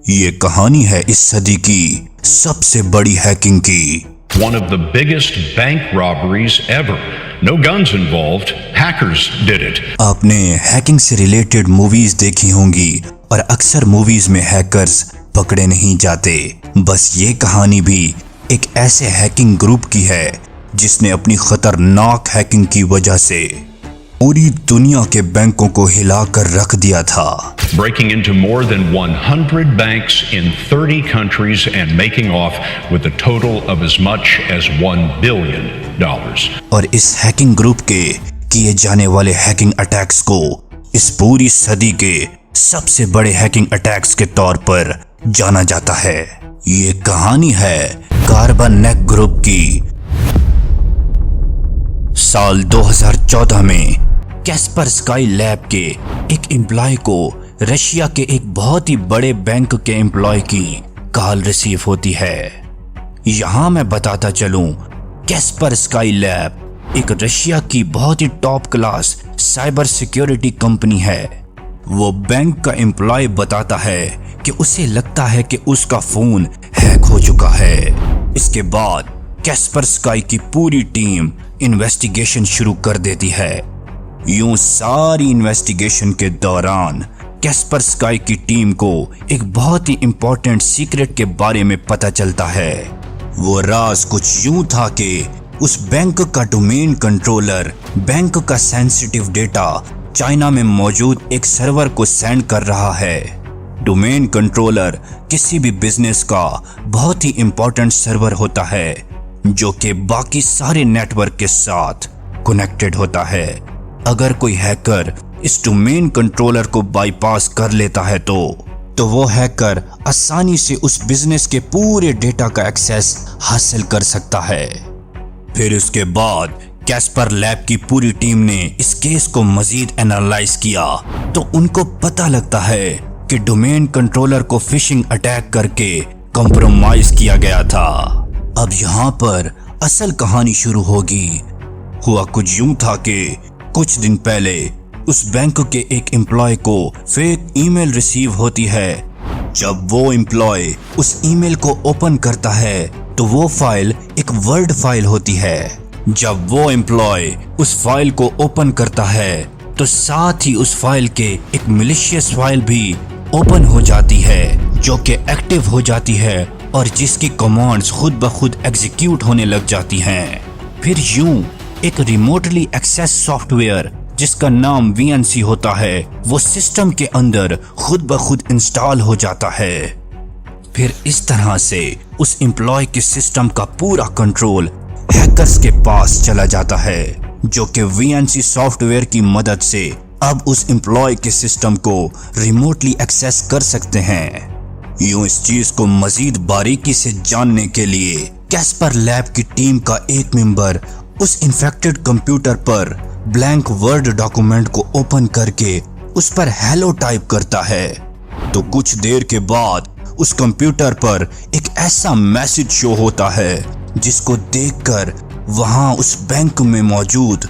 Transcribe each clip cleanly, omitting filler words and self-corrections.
ये कहानी है इस सदी की सबसे बड़ी हैकिंग की। One of the biggest bank robberies ever. No guns involved. Hackers did it. आपने हैकिंग से रिलेटेड मूवीज देखी होंगी और अक्सर मूवीज में हैकर्स पकड़े नहीं जाते। बस ये कहानी भी एक ऐसे हैकिंग ग्रुप की है जिसने अपनी खतरनाक हैकिंग की वजह से पूरी दुनिया के बैंकों को हिलाकर रख दिया था। Breaking into more than 100 banks in 30 countries and making off with a total of as much as $1 billion. और इस हैकिंग ग्रुप के किए जाने वाले हैकिंग अटैक्स को इस पूरी सदी के सबसे बड़े हैकिंग अटैक्स के तौर पर जाना जाता है। ये कहानी है कार्बन नेक ग्रुप की। साल 2014 में कैस्परस्काई लैब के एक एम्प्लॉय को रशिया के एक बहुत ही बड़े बैंक के एम्प्लॉय की कॉल रिसीव होती है। यहां मैं बताता चलूं, कैस्परस्काई लैब एक रशिया की बहुत ही top class cyber security company है। वो बैंक का एम्प्लॉय बताता है कि उसे लगता है कि उसका फोन हैक हो चुका है। इसके बाद कैस्परस्काई की पूरी टीम इन्वेस्टिगेशन शुरू कर देती है। यूं सारी इन्वेस्टिगेशन के दौरान कैस्परस्काई की टीम को एक बहुत ही इंपॉर्टेंट सीक्रेट के बारे में पता चलता है। वो राज कुछ यूं था कि उस बैंक का डोमेन कंट्रोलर बैंक का सेंसिटिव डेटा चाइना में मौजूद एक सर्वर को सेंड कर रहा है। डोमेन कंट्रोलर किसी भी बिजनेस का बहुत ही इंपॉर्टेंट सर्वर होता है जो कि बाकी सारे नेटवर्क के साथ कनेक्टेड होता है। अगर कोई हैकर इस डोमेन कंट्रोलर को बाईपास कर लेता है तो वो हैकर आसानी से उस बिजनेस के पूरे डेटा का एक्सेस हासिल कर सकता है। फिर उसके बाद कैस्पर लैब की पूरी टीम ने इस केस को मजीद एनालाइज किया तो उनको पता लगता है कि डोमेन कंट्रोलर को फिशिंग अटैक करके कॉम्प्रोमाइज किया गया था। अब यहाँ पर असल कहानी शुरू होगी। हुआ कुछ यूं था कि कुछ दिन पहले उस बैंक के एक एम्प्लॉय को फेक ईमेल रिसीव होती है। जब वो एम्प्लॉय उस ईमेल को ओपन करता है तो वो फाइल एक वर्ड फाइल होती है। जब वो एम्प्लॉय उस फाइल को ओपन करता है तो साथ ही उस फाइल के एक मैलिशियस फाइल भी ओपन हो जाती है जो कि एक्टिव हो जाती है और जिसकी कमांड्स खुद ब खुद एग्जीक्यूट होने लग जाती हैं। फिर यूं एक रिमोटली एक्सेस सॉफ्टवेयर जिसका नाम VNC होता है वो सिस्टम के अंदर खुद ब खुद इंस्टॉल हो जाता है। फिर इस तरह से उस एम्प्लॉय के सिस्टम का पूरा कंट्रोल हैकर्स के पास चला जाता है जो कि VNC सॉफ्टवेयर की मदद से अब उस एम्प्लॉय के सिस्टम को रिमोटली एक्सेस कर सकते हैं। यूं इस चीज को मजीद बारीकी से जानने के लिए कैस्पर लैब की टीम का एक मेंबर उस इन्फेक्टेड कंप्यूटर पर ब्लैंक वर्ड डॉक्यूमेंट को ओपन करके उस पर हेलो टाइप करता है तो कुछ देर के बाद उस कंप्यूटर पर एक ऐसा मैसेज शो होता है जिसको देखकर वहां उस बैंक में मौजूद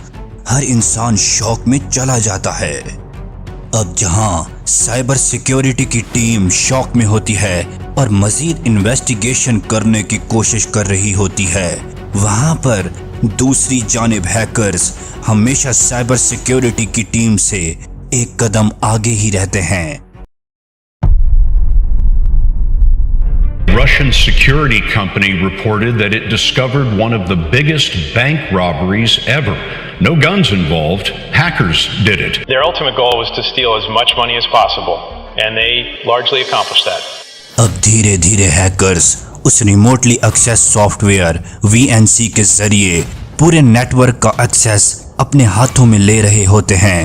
हर इंसान शॉक में चला जाता है। अब जहां साइबर सिक्योरिटी की टीम शॉक में होती है और मजीद इन्वेस्टिगेशन करने की कोशिश कर रही होती है, वहां पर दूसरी जानिब हैकर्स हमेशा साइबर सिक्योरिटी की टीम से एक कदम आगे ही रहते हैं। Russian security company reported that it discovered one of the biggest bank robberies ever. No guns involved. Hackers did it. Their ultimate goal was to steal as much money as possible, and they largely accomplished that. अब धीरे धीरे hackers उस remotely access software VNC के जरिए पूरे network का access अपने हाथों में ले रहे होते हैं।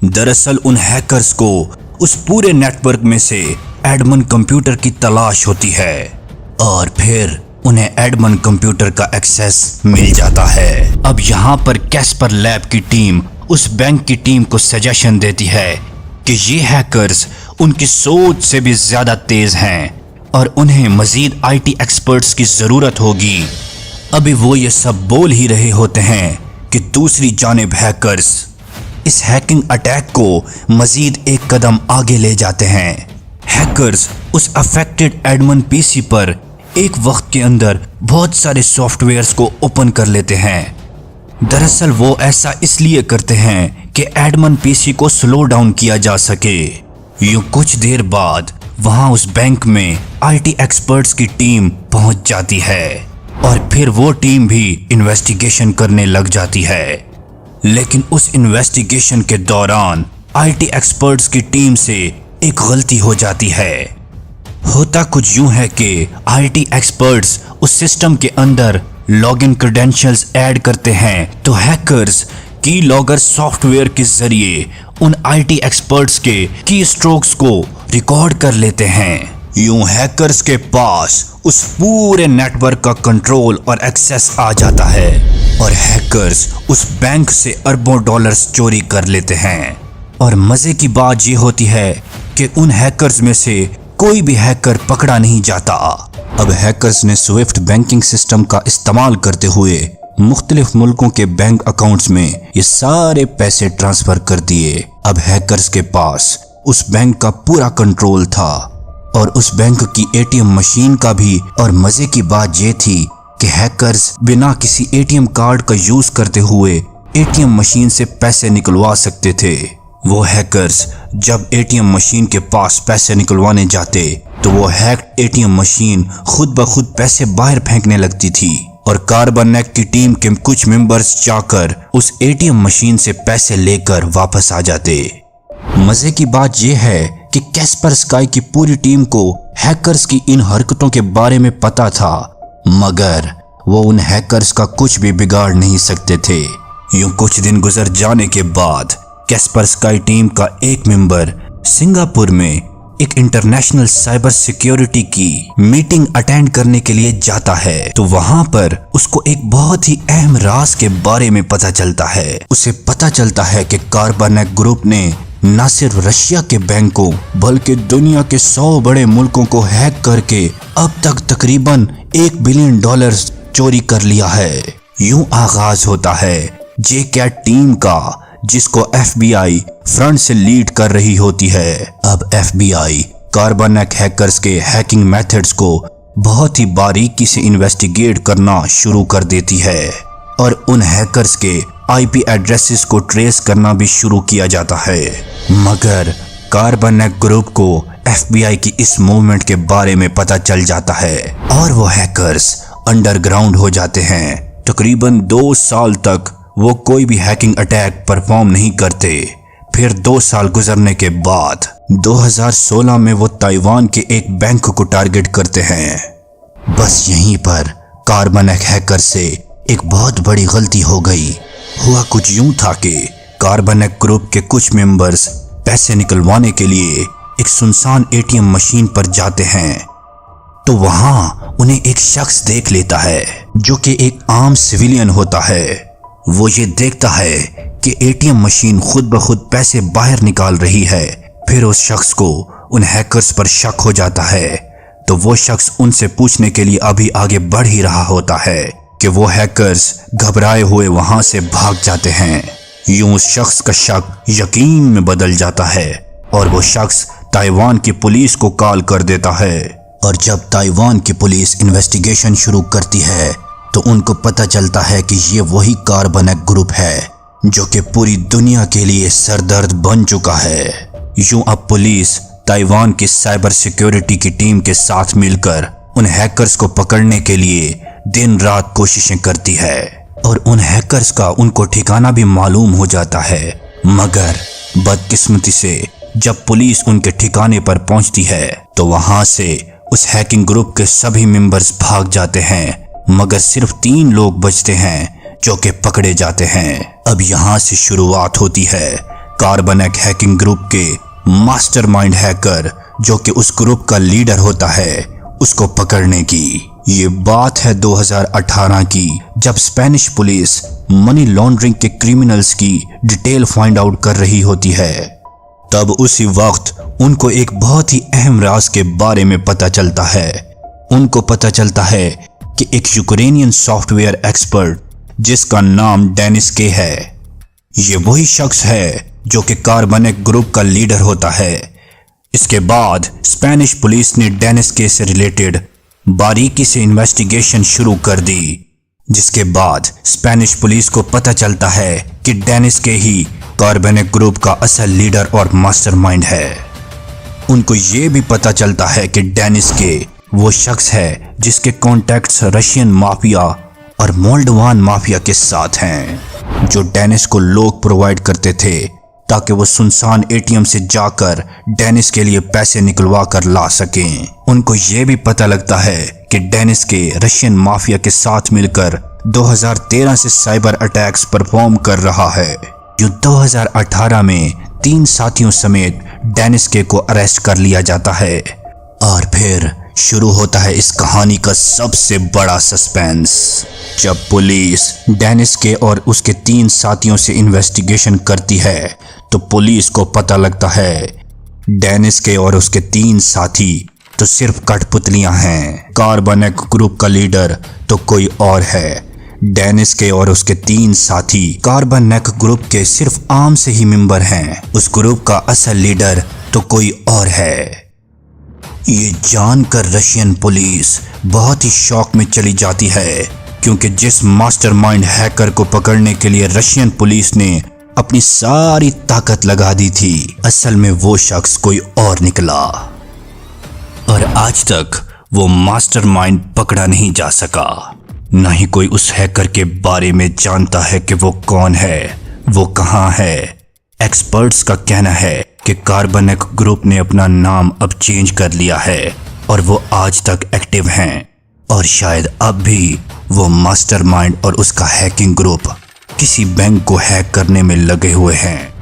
दरअसल उन हैकर्स को उस पूरे नेटवर्क में से एडमन कंप्यूटर की तलाश होती है और फिर उन्हें एडमन कंप्यूटर का एक्सेस मिल जाता है। अब यहाँ पर कैस्पर लैब की टीम उस बैंक की टीम को सजेशन देती है कि ये हैकर्स उनकी सोच से भी ज्यादा तेज हैं और उन्हें मजीद IT एक्सपर्ट्स की जरूरत होगी। अभी वो ये सब बोल ही रहे होते हैं कि दूसरी जानिब हैकर्स इस हैकिंग अटैक को मजीद एक कदम आगे ले जाते हैं। हैकर्स उस अफेक्टेड एडमन पीसी पर एक वक्त के अंदर बहुत सारे सॉफ्टवेयर्स को ओपन कर लेते हैं। दरअसल वो ऐसा इसलिए करते हैं कि एडमन पीसी को स्लो डाउन किया जा सके। यूं कुछ देर बाद वहां उस बैंक में आईटी एक्सपर्ट्स की टीम पहुंच जाती है और फिर वो टीम भी इन्वेस्टिगेशन करने लग जाती है। लेकिन उस इन्वेस्टिगेशन के दौरान आईटी एक्सपर्ट्स की टीम से एक गलती हो जाती है। होता कुछ यूं है कि आईटी एक्सपर्ट्स उस सिस्टम के अंदर लॉगिन क्रेडेंशियल्स ऐड करते हैं तो हैकर्स की लॉगर सॉफ्टवेयर के जरिए उन आईटी एक्सपर्ट्स के की स्ट्रोक्स को रिकॉर्ड कर लेते हैं। यूं हैकर्स के पास उस पूरे नेटवर्क का कंट्रोल और एक्सेस आ जाता है और हैकर्स उस बैंक से अरबों डॉलर्स चोरी कर लेते हैं। और मजे की बात ये होती है कि उन हैकर्स में से कोई भी हैकर पकड़ा नहीं जाता। अब हैकर्स ने स्विफ्ट बैंकिंग सिस्टम का इस्तेमाल करते हुए मुख्तलिफ मुल्कों के बैंक अकाउंट्स में ये सारे पैसे ट्रांसफर कर दिए। अब हैकर्स के पास उस बैंक का पूरा कंट्रोल था और उस बैंक की एटीएम मशीन का भी। और मजे की बात ये थी कि हैकर्स बिना किसी एटीएम कार्ड का यूज करते हुए एटीएम मशीन से पैसे निकलवा सकते थे। वो हैकर्स जब एटीएम मशीन के पास पैसे निकलवाने जाते तो वो हैक्ड एटीएम मशीन खुद ब खुद पैसे बाहर फेंकने लगती थी और कार्बनैक की टीम के कुछ मेंबर्स जाकर उस एटीएम मशीन से पैसे लेकर वापस आ जाते। मजे की बात यह है कि कैस्परस्काई की पूरी टीम को हैकर्स की इन हरकतों के बारे में पता था, मगर वो उन हैकर्स का कुछ भी बिगाड़ नहीं सकते थे। यूं कुछ दिन गुजर जाने के बाद कैस्परस्काई टीम का एक मेंबर सिंगापुर में एक इंटरनेशनल साइबर सिक्योरिटी की मीटिंग अटेंड करने के लिए जाता है तो वहां पर उसको एक बहुत ही अहम राज के बारे में पता चलता है। उसे पता चलता है कि कार्बनैक ग्रुप ने न सिर्फ रशिया के बैंकों बल्कि दुनिया के 100 बड़े मुल्कों को हैक करके अब तक तकरीबन $1 बिलियन चोरी कर लिया है। यूं आगाज होता है जेकैट टीम का, जिसको FBI फ्रंट से लीड कर रही होती है। अब FBI कार्बनैक हैकर्स के हैकिंग मेथड्स को बहुत ही बारीकी से इन्वेस्टिगेट करना शुरू कर देती है और उन हैकर्स के IP एड्रेसेस को ट्रेस करना भी शुरू किया जाता है। मगर कार्बनैक ग्रुप को FBI की इस मूवमेंट के बारे में पता चल जाता है और वो हैकर्स अंडरग्राउंड हो जाते हैं। तकरीबन 2 साल तक वो कोई भी हैकिंग अटैक परफॉर्म नहीं करते। फिर 2 साल गुजरने के बाद 2016 में वो ताइवान के एक बैंक को टारगेट करते हैं। बस यहीं पर कार्बनैक हैकर से एक बहुत बड़ी गलती हो गई। हुआ कुछ यूं था कि कार्बनैक ग्रुप के कुछ मेंबर्स पैसे निकलवाने के लिए एक सुनसान एटीएम मशीन पर जाते हैं तो वहां उन्हें एक शख्स देख लेता है जो कि एक आम सिविलियन होता है। वो ये देखता है कि एटीएम मशीन खुद ब खुद पैसे बाहर निकाल रही है। फिर उस शख्स को उन हैकर्स पर शक हो जाता है तो वो शख्स उनसे पूछने के लिए अभी आगे बढ़ ही रहा होता है कि वो हैकर्स घबराए हुए वहां से भाग जाते हैं। यूं उस शख्स का शक यकीन में बदल जाता है और वो शख्स ताइवान की पुलिस को कॉल कर देता है। और जब ताइवान की पुलिस इन्वेस्टिगेशन शुरू करती है तो उनको पता चलता है कि ये वही कार्बनैक ग्रुप है जो कि पूरी दुनिया के लिए सरदर्द बन चुका है। यूं अब पुलिस ताइवान की साइबर सिक्योरिटी की टीम के साथ मिलकर उन हैकर्स को पकड़ने के लिए दिन रात कोशिशें करती है और उन हैकर्स का उनको ठिकाना भी मालूम हो जाता है। मगर बदकिस्मती से जब पुलिस उनके ठिकाने पर पहुंचती है तो वहां से उस हैकिंग ग्रुप के सभी मेंबर्स भाग जाते हैं, मगर सिर्फ 3 लोग बचते हैं जो कि पकड़े जाते हैं। अब यहाँ से शुरुआत होती है कार्बनैक हैकिंग ग्रुप के मास्टरमाइंड हैकर जो कि उस ग्रुप का लीडर होता है उसको पकड़ने की। ये बात है 2018 की, जब स्पेनिश पुलिस मनी लॉन्ड्रिंग के क्रिमिनल्स की डिटेल फाइंड आउट कर रही होती है। तब उसी वक्त उनको एक बहुत ही अहम राज के बारे में पता चलता है। उनको पता चलता है कि एक यूक्रेनियन सॉफ्टवेयर एक्सपर्ट जिसका नाम डेनिस के है, ये वही शख्स है जो कि कार्बनैक ग्रुप का लीडर होता है। इसके बाद स्पेनिश पुलिस ने डेनिस केस से रिलेटेड बारीकी से इन्वेस्टिगेशन शुरू कर दी, जिसके बाद स्पेनिश पुलिस को पता चलता है कि डेनिस के ही कार्बेनेक ग्रुप का असल लीडर और मास्टरमाइंड है। उनको ये भी पता चलता है कि डेनिस के वो शख्स है जिसके कॉन्टैक्ट्स रशियन माफिया और मोल्डोवान माफिया के साथ हैं, जो डेनिस को लोग प्रोवाइड करते थे ताकि वो सुनसान एटीएम से जाकर डेनिस के लिए पैसे निकलवा कर ला सकें। उनको ये भी पता लगता है कि डेनिस के रशियन माफिया के साथ मिलकर 2013 से साइबर अटैक्स परफॉर्म कर रहा है, जो 2018 में 3 साथियों समेत डेनिस के को अरेस्ट कर लिया जाता है। और फिर शुरू होता है इस कहानी का सबसे बड़ा सस्पेंस। जब पुलिस डेनिस के और उसके 3 साथियों से इन्वेस्टिगेशन करती है तो पुलिस को पता लगता है डेनिस के और उसके 3 साथी तो सिर्फ कठपुतलियां हैं। कार्बेनेक ग्रुप का लीडर तो कोई और है। डेनिस के और उसके 3 साथी कार्बेनेक ग्रुप के सिर्फ आम से ही मेंबर हैं। उस ग्रुप का असल लीडर तो कोई और है। ये जानकर रशियन पुलिस बहुत ही शॉक में चली जाती है, क्योंकि जिस मास्टरमाइंड हैकर को पकड़ने के लिए रशियन पुलिस ने अपनी सारी ताकत लगा दी थी, असल में वो शख्स कोई और निकला और आज तक वो मास्टरमाइंड पकड़ा नहीं जा सका। न ही कोई उस हैकर के बारे में जानता है कि वो कौन है, वो कहाँ है। एक्सपर्ट्स का कहना है कि कार्बेनेक ग्रुप ने अपना नाम अब चेंज कर लिया है और वो आज तक एक्टिव हैं, और शायद अब भी वो मास्टरमाइंड और उसका हैकिंग ग्रुप किसी बैंक को हैक करने में लगे हुए हैं।